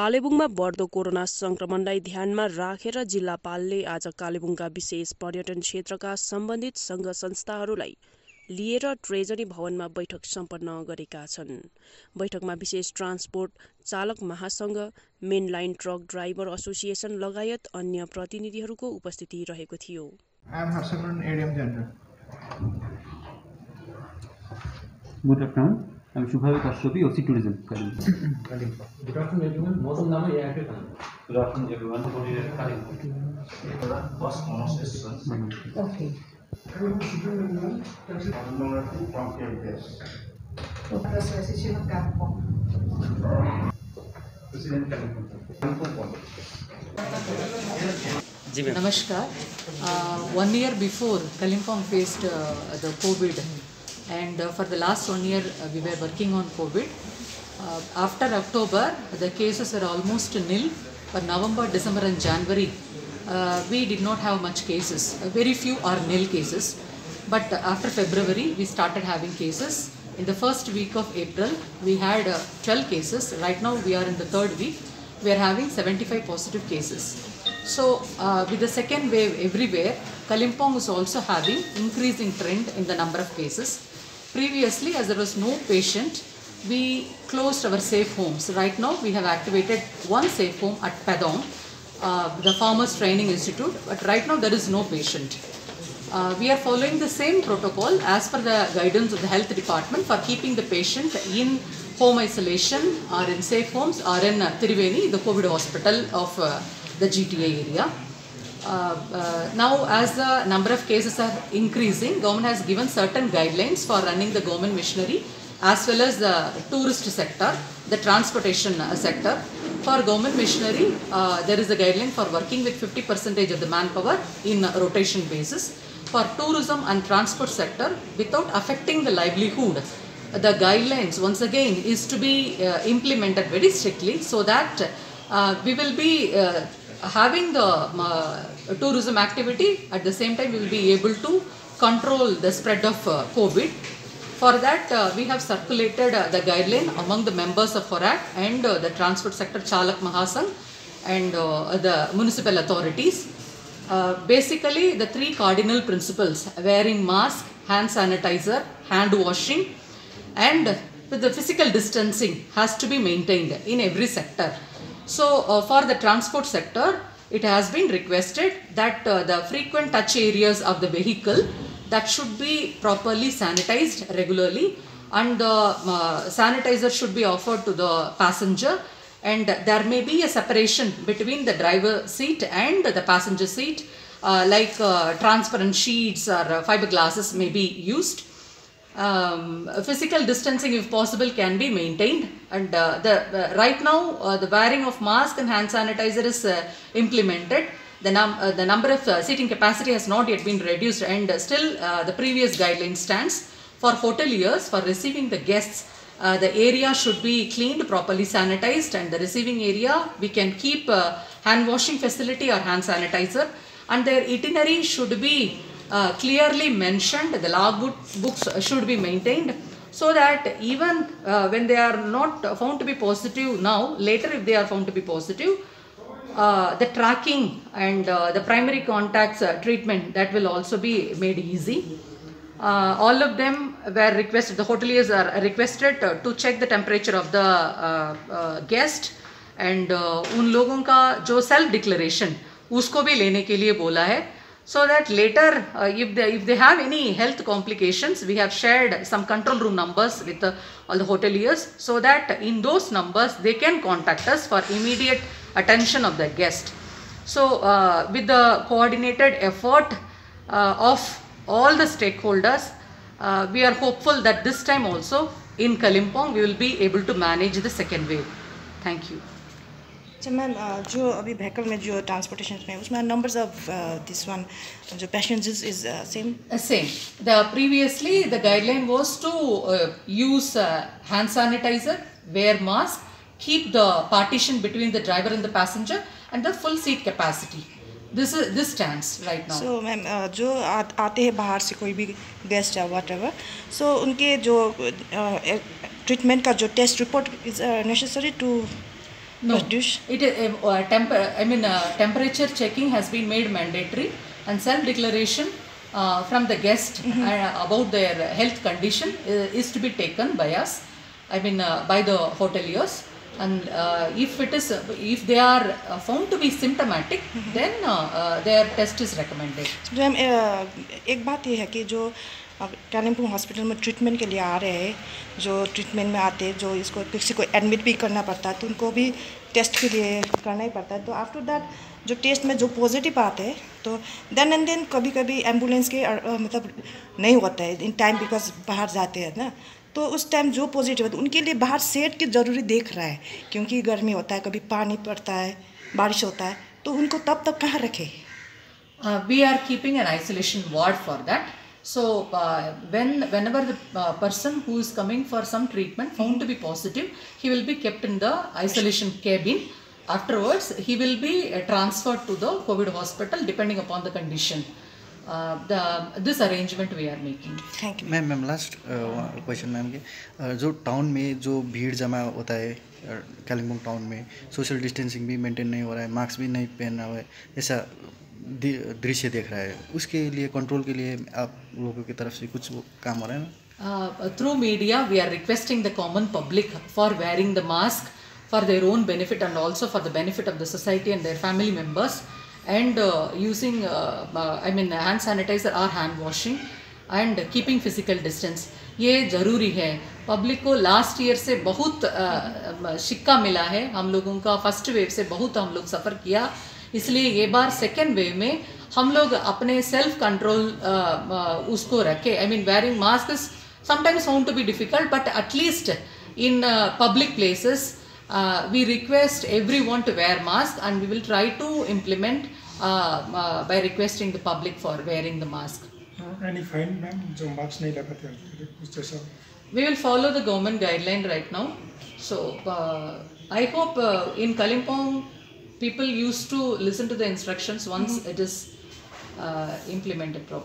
कालेबुङमा बढ्दो कोरोना संक्रमणलाई ध्यानमा राखेर जिल्लापालले आज कालेबुङका विशेष पर्यटन क्षेत्रका सम्बन्धित संघ संस्थाहरूलाई लिएर ट्रेजरी भवनमा बैठक सम्पन्न गरेका छन्। बैठकमा विशेष ट्रान्सपोर्ट चालक महासंघ, main line truck driver association लगायत अन्य प्रतिनिधिहरूको उपस्थिति रहेको थियो। Good afternoon. I'm Shubhavi Kashyapi, OC Tourism. Good afternoon, everyone. Model number Good afternoon, everyone. First conversation. Okay. Namaskar. 1 year before, Kalimpong faced the COVID, and for the last 1 year we were working on COVID. After October, the cases were almost nil. For November, December and January, we did not have much cases. Very few are nil cases. But after February, we started having cases. In the first week of April, we had 12 cases. Right now, we are in the third week. We are having 75 positive cases. So, with the second wave everywhere, Kalimpong is also having increasing trend in the number of cases. Previously, as there was no patient, we closed our safe homes. Right now, we have activated one safe home at Padong, the Farmers Training Institute, but right now there is no patient. We are following the same protocol as per the guidance of the health department for keeping the patient in home isolation or in safe homes or in Tiruveni, the COVID hospital of the GTA area. Now, as the number of cases are increasing, government has given certain guidelines for running the government machinery as well as the tourist sector, the transportation sector. For government machinery, there is a guideline for working with 50% of the manpower in rotation basis. For tourism and transport sector, without affecting the livelihood, the guidelines once again is to be implemented very strictly, so that we will be having the tourism activity. At the same time, we will be able to control the spread of COVID. For that, we have circulated the guideline among the members of FORAC and the transport sector Chalak Mahasang and the municipal authorities. Basically, the three cardinal principles: wearing mask, hand sanitizer, hand washing, and with the physical distancing has to be maintained in every sector. So, for the transport sector, it has been requested that the frequent touch areas of the vehicle that should be properly sanitized regularly, and the sanitizer should be offered to the passenger, and there may be a separation between the driver seat and the passenger seat, like transparent sheets or fiberglasses may be used. Physical distancing, if possible, can be maintained, and right now the wearing of mask and hand sanitizer is implemented. The number of seating capacity has not yet been reduced, and still the previous guideline stands. For hoteliers, for receiving the guests, the area should be cleaned, properly sanitized, and the receiving area we can keep hand washing facility or hand sanitizer, and their itinerary should be clearly mentioned. The logbooks should be maintained, so that even when they are not found to be positive now, later if they are found to be positive, the tracking and the primary contacts treatment, that will also be made easy. All of them were requested, the hoteliers are requested to check the temperature of the guest, and उन लोगों का जो self declaration उसको भी लेने के लिए बोला है, so that later if they have any health complications, we have shared some control room numbers with all the hoteliers, so that in those numbers they can contact us for immediate attention of the guest. So with the coordinated effort of all the stakeholders, we are hopeful that this time also in Kalimpong we will be able to manage the second wave. Thank you. अच्छा ma'am, जो अभी vehicle में जो transportation में उसमें numbers of this one जो passengers is same same. The previously the guideline was to use hand sanitizer, wear mask, keep the partition between the driver and the passenger, and the full seat capacity. This stands right now. So ma'am, जो आते हैं बाहर से कोई भी guest या whatever, सो उनके जो ट्रीटमेंट का जो test report is necessary to No, produce? it is temperature checking has been made mandatory, and self declaration from the guest about their health condition is to be taken by us. By the hoteliers, and if they are found to be symptomatic, then their test is recommended. Ma'am एक बात ये है कि जो अब Kalimpong hospital में treatment के लिए आ रहे हैं, जो ट्रीटमेंट में आते हैं, जो इसको किसी को एडमिट भी करना पड़ता है तो उनको भी टेस्ट के लिए करना ही पड़ता है। तो आफ्टर दैट जो टेस्ट में जो पॉजिटिव आते हैं तो देन एंड देन कभी कभी एम्बुलेंस के मतलब नहीं होता है इन टाइम, बिकॉज बाहर जाते हैं ना, तो उस टाइम जो पॉजिटिव होता है उनके लिए बाहर सेट की ज़रूरी देख रहा है, क्योंकि गर्मी होता है, कभी पानी पड़ता है, बारिश होता है, तो उनको तब कहाँ रखे। We are keeping an isolation ward for that. So whenever the person who is coming for some treatment found to be positive, he will be kept in the isolation cabin. Afterwards, he will be transferred to the COVID hospital depending upon the condition. This arrangement we are making. Thank you ma'am last question ma'am के जो town में जो भीड़ जमा होता है Kalimpong town में, social distancing भी मेंटेन नहीं हो रहा है, मास्क भी नहीं पहना हुआ है, ऐसा दृश्य देख रहा है, उसके लिए कंट्रोल के लिए आप लोगों की तरफ से कुछ काम हो रहा है ना? Through media, we are requesting the common public for wearing the mask for their own benefit and also for the benefit of the society and their family members, and using hand sanitizer or hand washing and keeping physical distance. ये ज़रूरी है। Public को last year से बहुत शिक्का मिला है, हम लोगों का फर्स्ट वेव से बहुत हम लोग सफ़र किया, इसलिए ये बार सेकेंड वेव में हम लोग अपने सेल्फ कंट्रोल उसको रखे। Wearing mask is sometimes found to be difficult, but at least in public places we request everyone to wear mask, and we will try to implement by requesting the public for wearing the mask. Any fine, ma'am, जो mask नहीं लगाते हैं कुछ जैसा? We will follow the government guideline right now. So I hope in Kalimpong people used to listen to the instructions once it is implemented properly.